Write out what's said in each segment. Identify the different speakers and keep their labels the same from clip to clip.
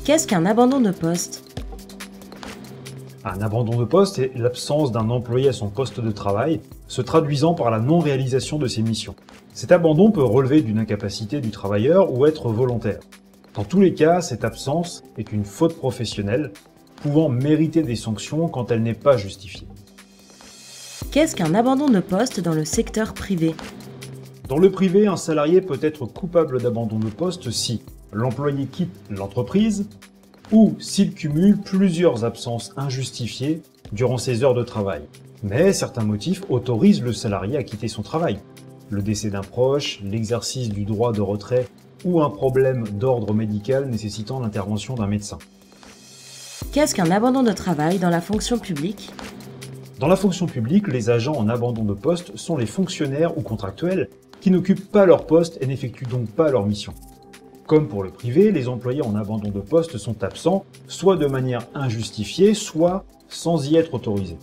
Speaker 1: Qu'est-ce qu'un abandon de poste?
Speaker 2: Un abandon de poste est l'absence d'un employé à son poste de travail, se traduisant par la non-réalisation de ses missions. Cet abandon peut relever d'une incapacité du travailleur ou être volontaire. Dans tous les cas, cette absence est une faute professionnelle, pouvant mériter des sanctions quand elle n'est pas justifiée.
Speaker 1: Qu'est-ce qu'un abandon de poste dans le secteur privé?
Speaker 2: Dans le privé, un salarié peut être coupable d'abandon de poste si l'employé quitte l'entreprise ou s'il cumule plusieurs absences injustifiées durant ses heures de travail. Mais certains motifs autorisent le salarié à quitter son travail. Le décès d'un proche, l'exercice du droit de retrait ou un problème d'ordre médical nécessitant l'intervention d'un médecin.
Speaker 1: Qu'est-ce qu'un abandon de travail dans la fonction publique?
Speaker 2: Dans la fonction publique, les agents en abandon de poste sont les fonctionnaires ou contractuels qui n'occupent pas leur poste et n'effectuent donc pas leur mission. Comme pour le privé, les employés en abandon de poste sont absents, soit de manière injustifiée, soit sans y être autorisés.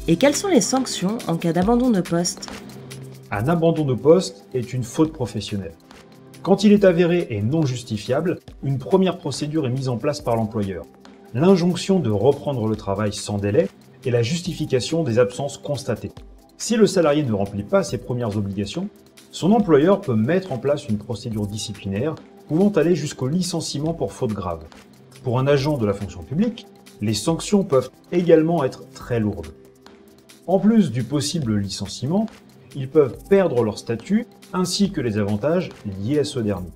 Speaker 1: Et quelles sont les sanctions en cas d'abandon de poste?
Speaker 2: Un abandon de poste est une faute professionnelle. Quand il est avéré et non justifiable, une première procédure est mise en place par l'employeur. L'injonction de reprendre le travail sans délai et la justification des absences constatées. Si le salarié ne remplit pas ses premières obligations, son employeur peut mettre en place une procédure disciplinaire pouvant aller jusqu'au licenciement pour faute grave. Pour un agent de la fonction publique, les sanctions peuvent également être très lourdes. En plus du possible licenciement, ils peuvent perdre leur statut ainsi que les avantages liés à ce dernier.